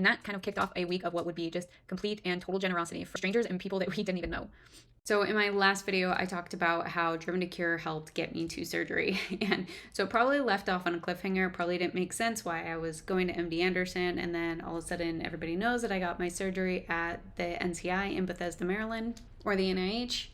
And that kind of kicked off a week of what would be just complete and total generosity for strangers and people that we didn't even know. So in my last video, I talked about how Driven to Cure helped get me to surgery. And so it probably left off on a cliffhanger, probably didn't make sense why I was going to MD Anderson. And then all of a sudden, everybody knows that I got my surgery at the NCI in Bethesda, Maryland, or the NIH.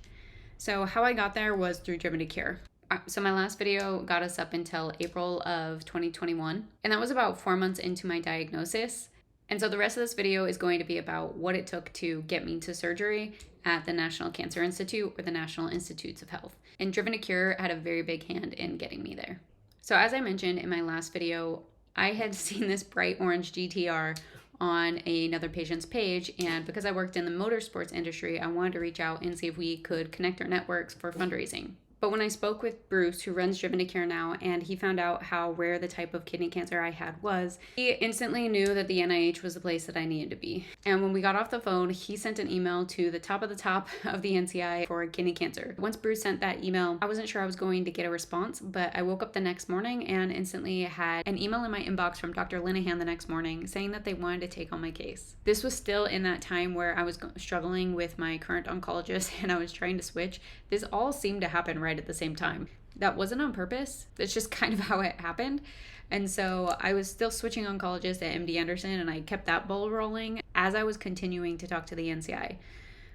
So how I got there was through Driven to Cure. So my last video got us up until April of 2021. And that was about 4 months into my diagnosis. And so the rest of this video is going to be about what it took to get me to surgery at the National Cancer Institute or the National Institutes of Health. And Driven to Cure had a very big hand in getting me there. So as I mentioned in my last video, I had seen this bright orange GTR on another patient's page, and because I worked in the motorsports industry, I wanted to reach out and see if we could connect our networks for fundraising. But when I spoke with Bruce, who runs Driven to Cure now, and he found out how rare the type of kidney cancer I had was, he instantly knew that the NIH was the place that I needed to be. And when we got off the phone, he sent an email to the top of the NCI for kidney cancer. Once Bruce sent that email, I wasn't sure I was going to get a response, but I woke up the next morning and instantly had an email in my inbox from Dr. Linehan the next morning saying that they wanted to take on my case. This was still in that time where I was struggling with my current oncologist and I was trying to switch. This all seemed to happen right at the same time. That wasn't on purpose. That's just kind of how it happened. And so I was still switching oncologists at MD Anderson, and I kept that ball rolling as I was continuing to talk to the NCI,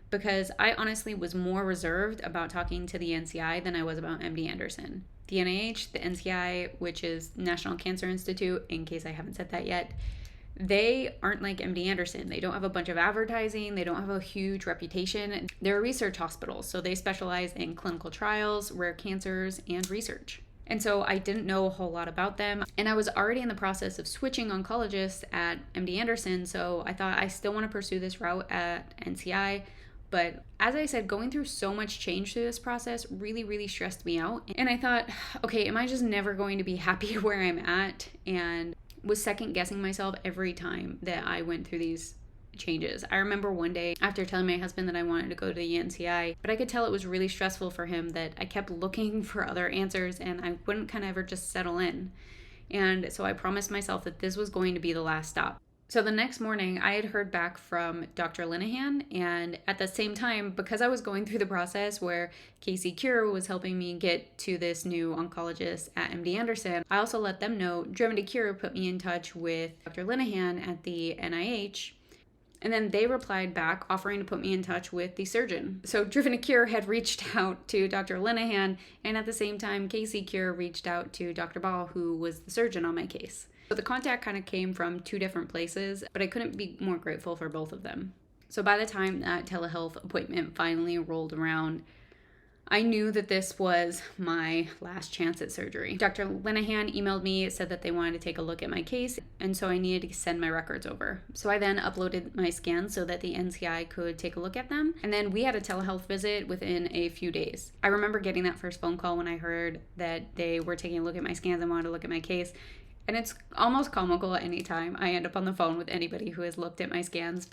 because I honestly was more reserved about talking to the NCI than I was about MD Anderson. The NIH, the NCI, which is National Cancer Institute, in case I haven't said that yet, they aren't like MD Anderson. They don't have a bunch of advertising. They don't have a huge reputation. They're a research hospital, so they specialize in clinical trials, rare cancers, and research. And so I didn't know a whole lot about them. And I was already in the process of switching oncologists at MD Anderson, so I thought I still want to pursue this route at NCI. But as I said, going through so much change through this process really, really stressed me out. And I thought, okay, am I just never going to be happy where I'm at? And was second guessing myself every time that I went through these changes. I remember one day after telling my husband that I wanted to go to the NCI, but I could tell it was really stressful for him that I kept looking for other answers and I wouldn't kind of ever just settle in. And so I promised myself that this was going to be the last stop. So the next morning, I had heard back from Dr. Linehan, and at the same time, because I was going through the process where Casey Cure was helping me get to this new oncologist at MD Anderson, I also let them know Driven to Cure put me in touch with Dr. Linehan at the NIH, and then they replied back offering to put me in touch with the surgeon. So Driven to Cure had reached out to Dr. Linehan, and at the same time, Casey Cure reached out to Dr. Ball, who was the surgeon on my case. So the contact kind of came from two different places, but I couldn't be more grateful for both of them. So by the time that telehealth appointment finally rolled around, I knew that this was my last chance at surgery. Dr. Linehan emailed me, said that they wanted to take a look at my case, and so I needed to send my records over. So I then uploaded my scans so that the NCI could take a look at them, and then we had a telehealth visit within a few days. I remember getting that first phone call when I heard that they were taking a look at my scans and wanted to look at my case. And it's almost comical at any time I end up on the phone with anybody who has looked at my scans,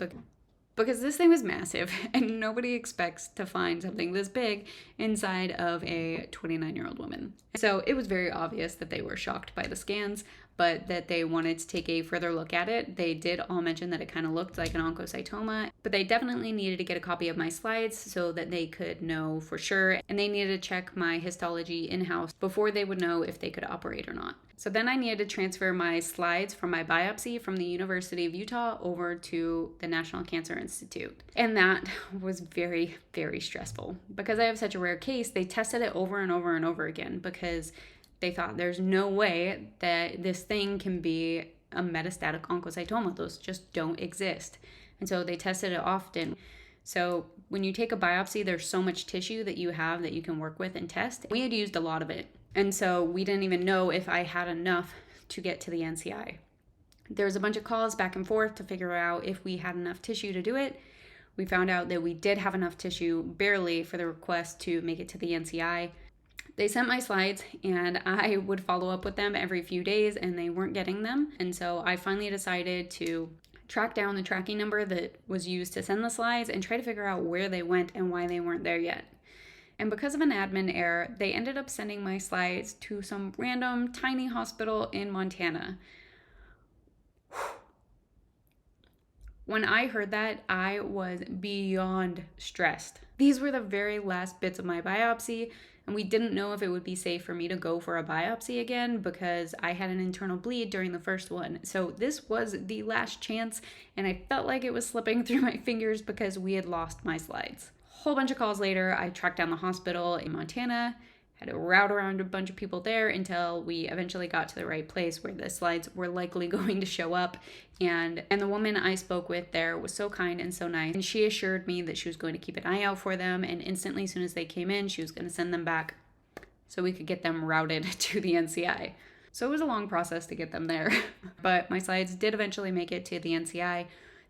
because this thing was massive and nobody expects to find something this big inside of a 29-year-old woman. So it was very obvious that they were shocked by the scans, but that they wanted to take a further look at it. They did all mention that it kind of looked like an oncocytoma, but they definitely needed to get a copy of my slides so that they could know for sure, and they needed to check my histology in-house before they would know if they could operate or not. So then I needed to transfer my slides from my biopsy from the University of Utah over to the National Cancer Institute. And that was very, very stressful. Because I have such a rare case, they tested it over and over and over again because they thought there's no way that this thing can be a metastatic oncocytoma. Those just don't exist. And so they tested it often. So when you take a biopsy, there's so much tissue that you have that you can work with and test. We had used a lot of it. And so we didn't even know if I had enough to get to the NCI. There was a bunch of calls back and forth to figure out if we had enough tissue to do it. We found out that we did have enough tissue, barely, for the request to make it to the NCI. They sent my slides and I would follow up with them every few days and they weren't getting them. And so I finally decided to track down the tracking number that was used to send the slides and try to figure out where they went and why they weren't there yet. And because of an admin error, they ended up sending my slides to some random tiny hospital in Montana. When I heard that, I was beyond stressed. These were the very last bits of my biopsy, and we didn't know if it would be safe for me to go for a biopsy again because I had an internal bleed during the first one. So this was the last chance, and I felt like it was slipping through my fingers because we had lost my slides. Whole bunch of calls later, I tracked down the hospital in Montana, had to route around a bunch of people there until we eventually got to the right place where the slides were likely going to show up. And the woman I spoke with there was so kind and so nice. And she assured me that she was going to keep an eye out for them. And instantly, as soon as they came in, she was going to send them back so we could get them routed to the NCI. So it was a long process to get them there. But my slides did eventually make it to the NCI.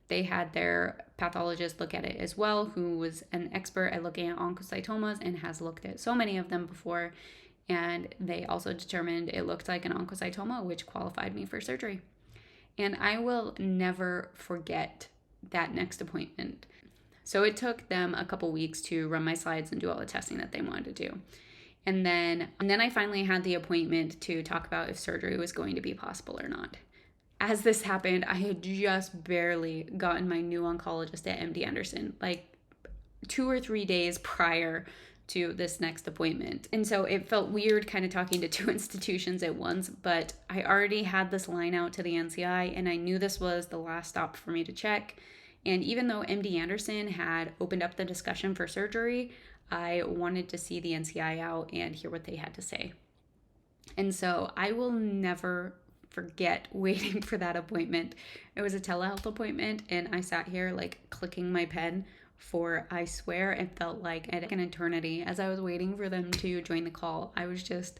They had their pathologist look at it as well, who was an expert at looking at oncocytomas and has looked at so many of them before. And they also determined it looked like an oncocytoma, which qualified me for surgery. And I will never forget that next appointment. So it took them a couple weeks to run my slides and do all the testing that they wanted to do. And then I finally had the appointment to talk about if surgery was going to be possible or not. As this happened, I had just barely gotten my new oncologist at MD Anderson, like 2 or 3 days prior to this next appointment. And so it felt weird kind of talking to 2 institutions at once, but I already had this line out to the NCI and I knew this was the last stop for me to check. And even though MD Anderson had opened up the discussion for surgery, I wanted to see the NCI out and hear what they had to say. And so I will never forget waiting for that appointment. It was a telehealth appointment and I sat here like clicking my pen for, I swear it felt like an eternity as I was waiting for them to join the call. I was just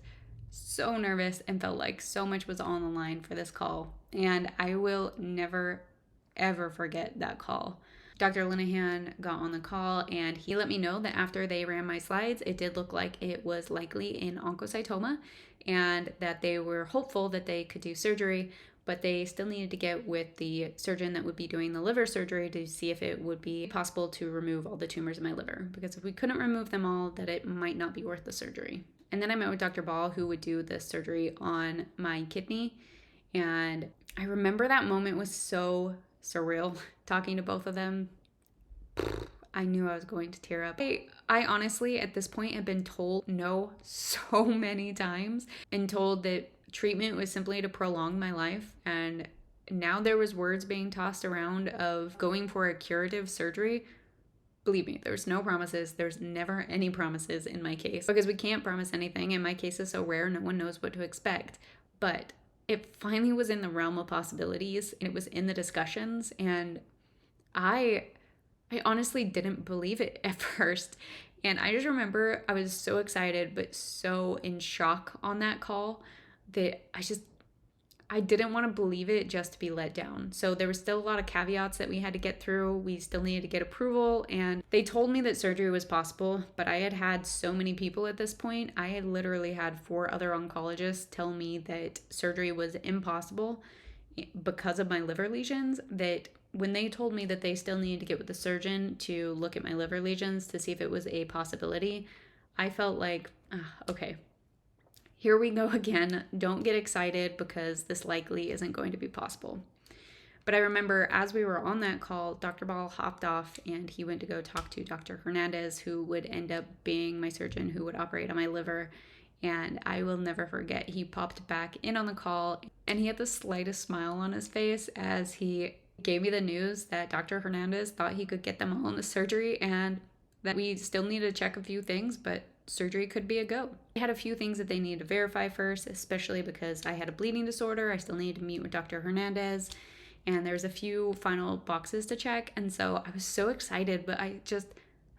so nervous and felt like so much was on the line for this call. And I will never, ever forget that call. Dr. Linehan got on the call and he let me know that after they ran my slides, it did look like it was likely an oncocytoma and that they were hopeful that they could do surgery, but they still needed to get with the surgeon that would be doing the liver surgery to see if it would be possible to remove all the tumors in my liver. Because if we couldn't remove them all, that it might not be worth the surgery. And then I met with Dr. Ball, who would do the surgery on my kidney. And I remember that moment was so surreal talking to both of them. I knew I was going to tear up. I honestly, at this point, had been told no so many times and told that treatment was simply to prolong my life. And now there was words being tossed around of going for a curative surgery. Believe me, there's no promises. There's never any promises in my case because we can't promise anything. And my case is so rare, no one knows what to expect. But it finally was in the realm of possibilities and it was in the discussions. And I honestly didn't believe it at first. And I just remember I was so excited, but so in shock on that call that I didn't want to believe it just to be let down. So there was still a lot of caveats that we had to get through. We still needed to get approval. And they told me that surgery was possible, but I had had so many people at this point. I had literally had 4 other oncologists tell me that surgery was impossible because of my liver lesions, that when they told me that they still needed to get with the surgeon to look at my liver lesions to see if it was a possibility, I felt like, okay, here we go again. Don't get excited because this likely isn't going to be possible. But I remember as we were on that call, Dr. Ball hopped off and he went to go talk to Dr. Hernandez, who would end up being my surgeon who would operate on my liver. And I will never forget, he popped back in on the call and he had the slightest smile on his face as he gave me the news that Dr. Hernandez thought he could get them all in the surgery and that we still needed to check a few things, but surgery could be a go. They had a few things that they needed to verify first, especially because I had a bleeding disorder. I still needed to meet with Dr. Hernandez and there's a few final boxes to check. And so I was so excited, but I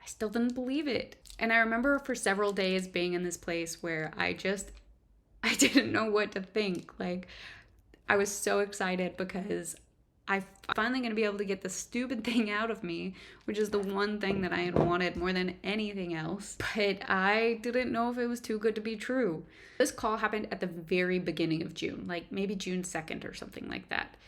still didn't believe it. And I remember for several days being in this place where I didn't know what to think. Like, I was so excited because I'm finally going to be able to get the stupid thing out of me, which is the one thing that I had wanted more than anything else. But I didn't know if it was too good to be true. This call happened at the very beginning of June, like maybe June 2nd or something like that.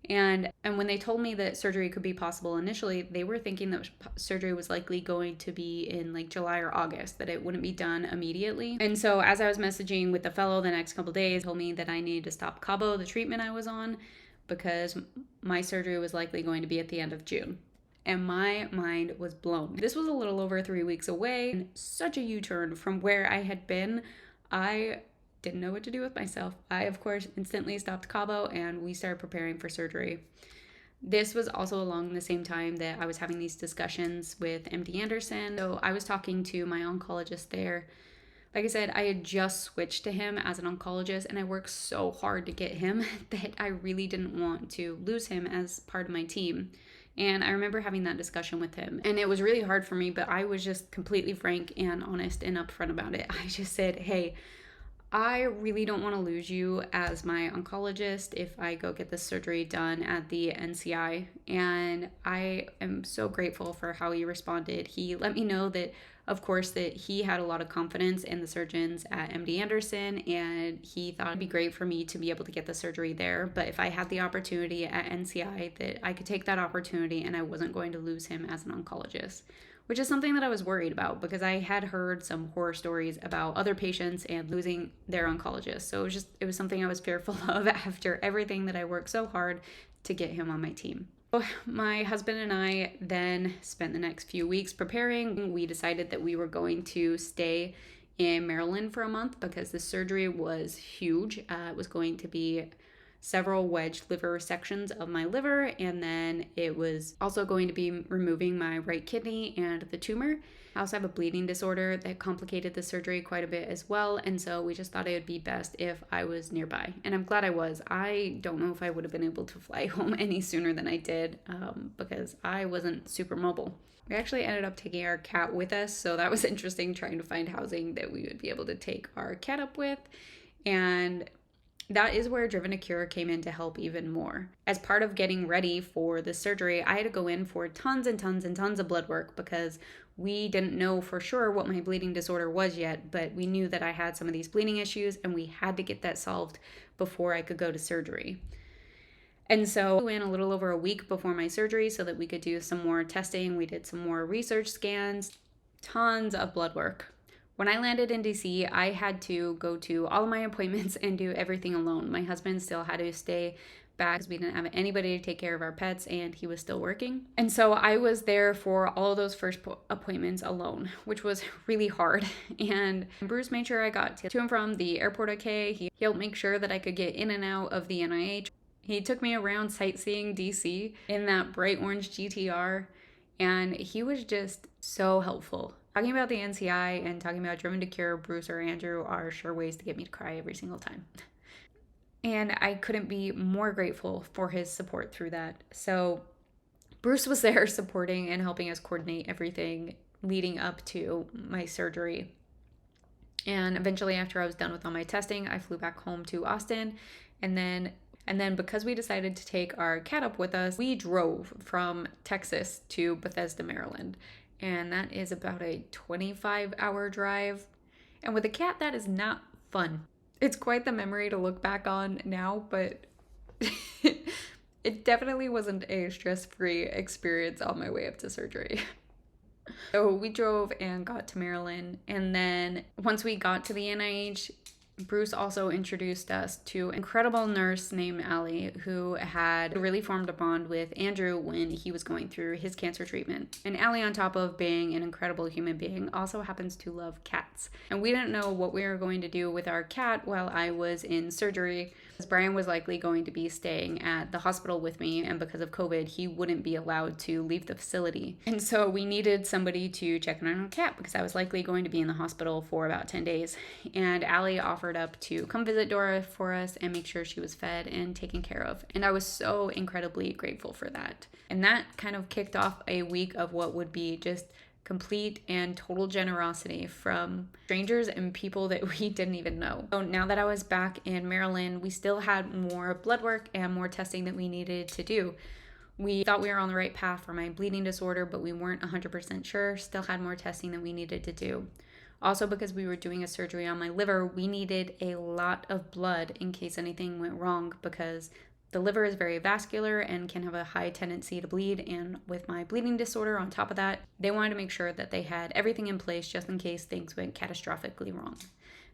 And when they told me that surgery could be possible initially, they were thinking that surgery was likely going to be in like July or August, that it wouldn't be done immediately. And so as I was messaging with the fellow the next couple of days, told me that I needed to stop Cabo, the treatment I was on, because my surgery was likely going to be at the end of June. And my mind was blown. This was a little over 3 weeks away, and such a U-turn from where I had been. I didn't know what to do with myself. I, of course, instantly stopped Cabo and we started preparing for surgery. This was also along the same time that I was having these discussions with MD Anderson. So I was talking to my oncologist there. Like I said, I had just switched to him as an oncologist, and I worked so hard to get him that I really didn't want to lose him as part of my team. And I remember having that discussion with him, and it was really hard for me, but I was just completely frank and honest and upfront about it. I just said, hey, I really don't want to lose you as my oncologist if I go get this surgery done at the NCI. And I am so grateful for how he responded. He let me know that, of course, that he had a lot of confidence in the surgeons at MD Anderson, and he thought it'd be great for me to be able to get the surgery there. But if I had the opportunity at NCI, that I could take that opportunity and I wasn't going to lose him as an oncologist, which is something that I was worried about because I had heard some horror stories about other patients and losing their oncologist. So it was something I was fearful of after everything that I worked so hard to get him on my team. So my husband and I then spent the next few weeks preparing. We decided that we were going to stay in Maryland for a month because the surgery was huge. It was going to be several wedge liver sections of my liver, and then it was also going to be removing my right kidney and the tumor. I also have a bleeding disorder that complicated the surgery quite a bit as well, and so we just thought it would be best if I was nearby, and I'm glad I was. I don't know if I would have been able to fly home any sooner than I did because I wasn't super mobile. We actually ended up taking our cat with us, so that was interesting, trying to find housing that we would be able to take our cat up with. And that is where Driven to Cure came in to help even more. As part of getting ready for the surgery, I had to go in for tons and tons and tons of blood work because we didn't know for sure what my bleeding disorder was yet, but we knew that I had some of these bleeding issues and we had to get that solved before I could go to surgery. And so I went a little over a week before my surgery so that we could do some more testing. We did some more research scans, tons of blood work. When I landed in DC, I had to go to all of my appointments and do everything alone. My husband still had to stay back because we didn't have anybody to take care of our pets and he was still working. And so I was there for all of those first appointments alone, which was really hard. And Bruce made sure I got to and from the airport okay. He helped make sure that I could get in and out of the NIH. He took me around sightseeing DC in that bright orange GTR, and he was just so helpful. Talking about the NCI and talking about Driven to Cure, Bruce or Andrew are sure ways to get me to cry every single time. And I couldn't be more grateful for his support through that. So Bruce was there supporting and helping us coordinate everything leading up to my surgery. And eventually, after I was done with all my testing, I flew back home to Austin. And then because we decided to take our cat up with us, we drove from Texas to Bethesda, Maryland. And that is about a 25-hour drive. And with a cat, that is not fun. It's quite the memory to look back on now, but it definitely wasn't a stress-free experience on my way up to surgery. So we drove and got to Maryland. And then once we got to the NIH, Bruce also introduced us to an incredible nurse named Allie who had really formed a bond with Andrew when he was going through his cancer treatment. And Allie, on top of being an incredible human being, also happens to love cats. And we didn't know what we were going to do with our cat while I was in surgery, because Brian was likely going to be staying at the hospital with me, and because of COVID, he wouldn't be allowed to leave the facility. And so we needed somebody to check on our cat because I was likely going to be in the hospital for about 10 days. And Allie offered up to come visit Dora for us and make sure she was fed and taken care of. And I was so incredibly grateful for that. And that kind of kicked off a week of what would be just complete and total generosity from strangers and people that we didn't even know. So now that I was back in Maryland, we still had more blood work and more testing that we needed to do. We thought we were on the right path for my bleeding disorder, but we weren't 100% sure. Still had more testing that we needed to do. Also, because we were doing a surgery on my liver, we needed a lot of blood in case anything went wrong, because the liver is very vascular and can have a high tendency to bleed. And with my bleeding disorder on top of that, they wanted to make sure that they had everything in place just in case things went catastrophically wrong.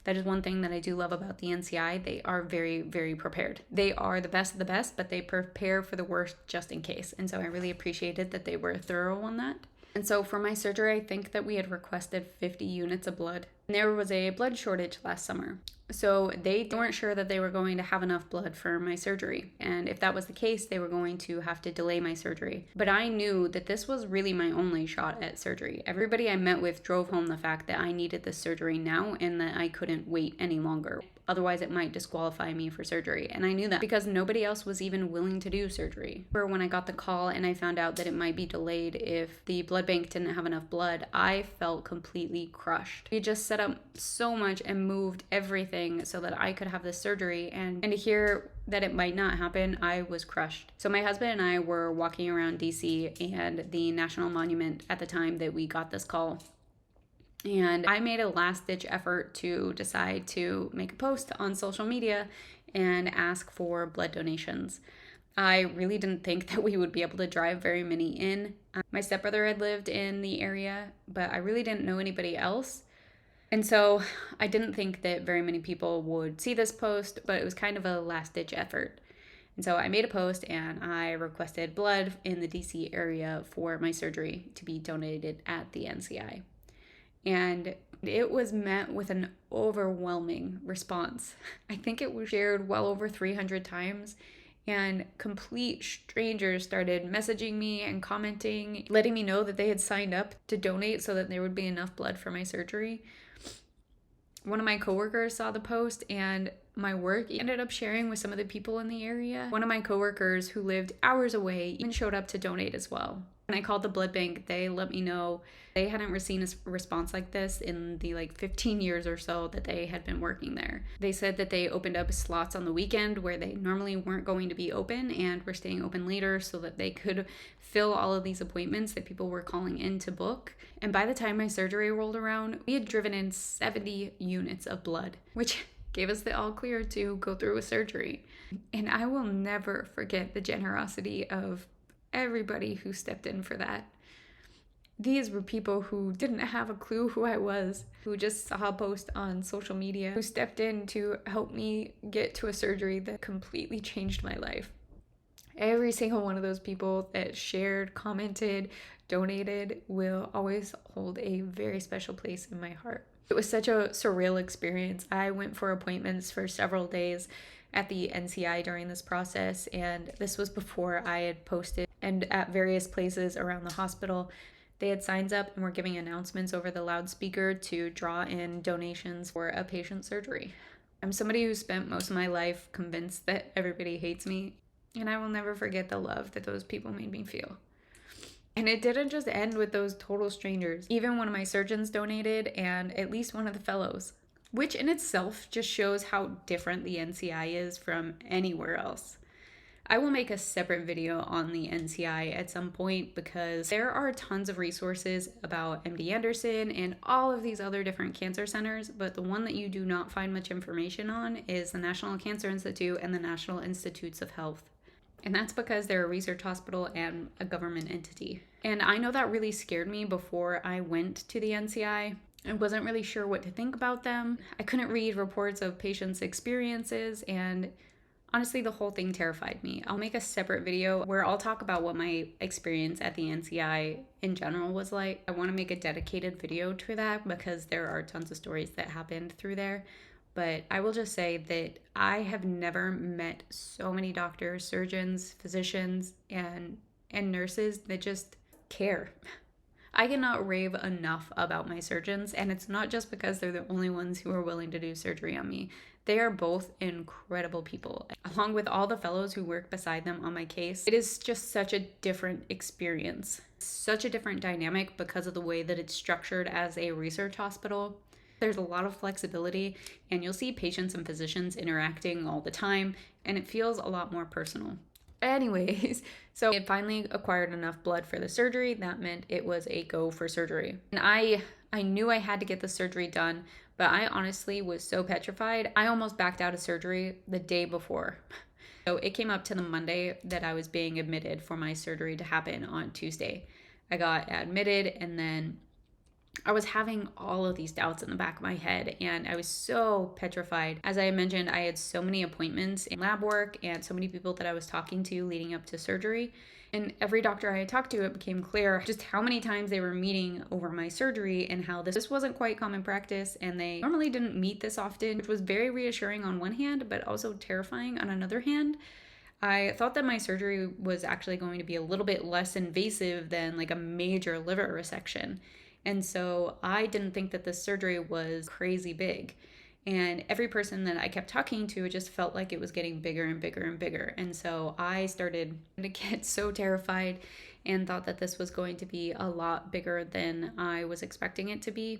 That is one thing that I do love about the NCI. They are very, very prepared. They are the best of the best, but they prepare for the worst just in case. And so I really appreciated that they were thorough on that. And so for my surgery, I think that we had requested 50 units of blood. And there was a blood shortage last summer. So they weren't sure that they were going to have enough blood for my surgery. And if that was the case, they were going to have to delay my surgery. But I knew that this was really my only shot at surgery. Everybody I met with drove home the fact that I needed this surgery now and that I couldn't wait any longer. Otherwise, it might disqualify me for surgery. And I knew that because nobody else was even willing to do surgery. When I got the call and I found out that it might be delayed if the blood bank didn't have enough blood, I felt completely crushed. We just set up so much and moved everything so that I could have this surgery. And to hear that it might not happen, I was crushed. So my husband and I were walking around DC and the National Monument at the time that we got this call. And I made a last-ditch effort to decide to make a post on social media and ask for blood donations. I really didn't think that we would be able to drive very many in. My stepbrother had lived in the area, but I really didn't know anybody else. And so I didn't think that very many people would see this post, but it was kind of a last-ditch effort. And so I made a post and I requested blood in the DC area for my surgery to be donated at the NCI. And it was met with an overwhelming response. I think it was shared well over 300 times, and complete strangers started messaging me and commenting, letting me know that they had signed up to donate so that there would be enough blood for my surgery. One of my coworkers saw the post, and my work ended up sharing with some of the people in the area. One of my coworkers who lived hours away even showed up to donate as well. When I called the blood bank, they let me know they hadn't received a response like this in the 15 years or so that they had been working there. They said that they opened up slots on the weekend where they normally weren't going to be open and were staying open later so that they could fill all of these appointments that people were calling in to book. And by the time my surgery rolled around, we had driven in 70 units of blood, which gave us the all clear to go through a surgery. And I will never forget the generosity of everybody who stepped in for that. These were people who didn't have a clue who I was, who just saw a post on social media, who stepped in to help me get to a surgery that completely changed my life. Every single one of those people that shared, commented, donated will always hold a very special place in my heart. It was such a surreal experience. I went for appointments for several days at the NCI during this process, and this was before I had posted. And at various places around the hospital, they had signs up and were giving announcements over the loudspeaker to draw in donations for a patient's surgery. I'm somebody who spent most of my life convinced that everybody hates me, and I will never forget the love that those people made me feel. And it didn't just end with those total strangers. Even one of my surgeons donated, and at least one of the fellows, which in itself just shows how different the NCI is from anywhere else. I will make a separate video on the NCI at some point because there are tons of resources about MD Anderson and all of these other different cancer centers, but the one that you do not find much information on is the National Cancer Institute and the National Institutes of Health. And that's because they're a research hospital and a government entity. And I know that really scared me before I went to the NCI. I wasn't really sure what to think about them. I couldn't read reports of patients' experiences, and honestly, the whole thing terrified me. I'll make a separate video where I'll talk about what my experience at the NCI in general was like. I want to make a dedicated video to that because there are tons of stories that happened through there. But I will just say that I have never met so many doctors, surgeons, physicians, and nurses that just care. I cannot rave enough about my surgeons, and it's not just because they're the only ones who are willing to do surgery on me. They are both incredible people. Along with all the fellows who work beside them on my case, it is just such a different experience. Such a different dynamic because of the way that it's structured as a research hospital. There's a lot of flexibility, and you'll see patients and physicians interacting all the time, and it feels a lot more personal. Anyways, so I had finally acquired enough blood for the surgery. That meant it was a go for surgery. And I knew I had to get the surgery done, but I honestly was so petrified. I almost backed out of surgery the day before. So it came up to the Monday that I was being admitted for my surgery to happen on Tuesday. I got admitted, and then I was having all of these doubts in the back of my head, and I was so petrified. As I mentioned, I had so many appointments and lab work and so many people that I was talking to leading up to surgery. And every doctor I had talked to, it became clear just how many times they were meeting over my surgery and how this wasn't quite common practice, and they normally didn't meet this often, which was very reassuring on one hand, but also terrifying on another hand. I thought that my surgery was actually going to be a little bit less invasive than like a major liver resection. And so I didn't think that this surgery was crazy big. And every person that I kept talking to, it just felt like it was getting bigger and bigger and bigger. And so I started to get so terrified and thought that this was going to be a lot bigger than I was expecting it to be.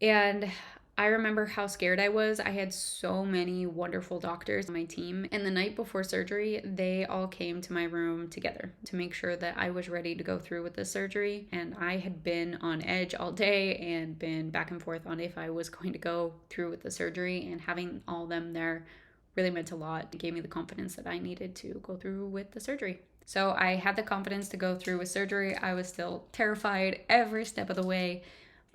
And I remember how scared I was. I had so many wonderful doctors on my team. And the night before surgery, they all came to my room together to make sure that I was ready to go through with the surgery. And I had been on edge all day and been back and forth on if I was going to go through with the surgery. And having all of them there really meant a lot. It gave me the confidence that I needed to go through with the surgery. So I had the confidence to go through with surgery. I was still terrified every step of the way.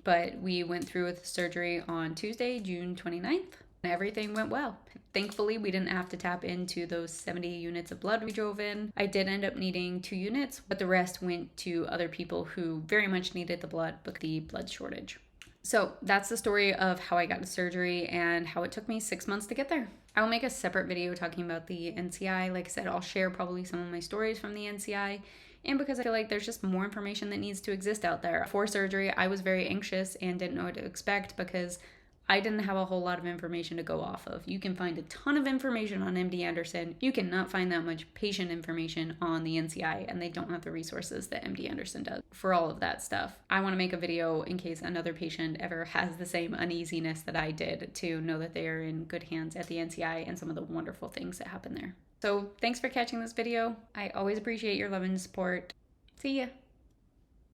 But we went through with surgery on Tuesday, June 29th, and everything went well. Thankfully, we didn't have to tap into those 70 units of blood we drove in. I did end up needing 2 units, but the rest went to other people who very much needed the blood, but the blood shortage. So that's the story of how I got to surgery and how it took me 6 months to get there. I will make a separate video talking about the NCI. Like I said, I'll share probably some of my stories from the NCI. And because I feel like there's just more information that needs to exist out there. For surgery, I was very anxious and didn't know what to expect because I didn't have a whole lot of information to go off of. You can find a ton of information on MD Anderson. You cannot find that much patient information on the NCI, and they don't have the resources that MD Anderson does for all of that stuff. I want to make a video in case another patient ever has the same uneasiness that I did, to know that they are in good hands at the NCI and some of the wonderful things that happen there. So thanks for catching this video. I always appreciate your love and support. See ya.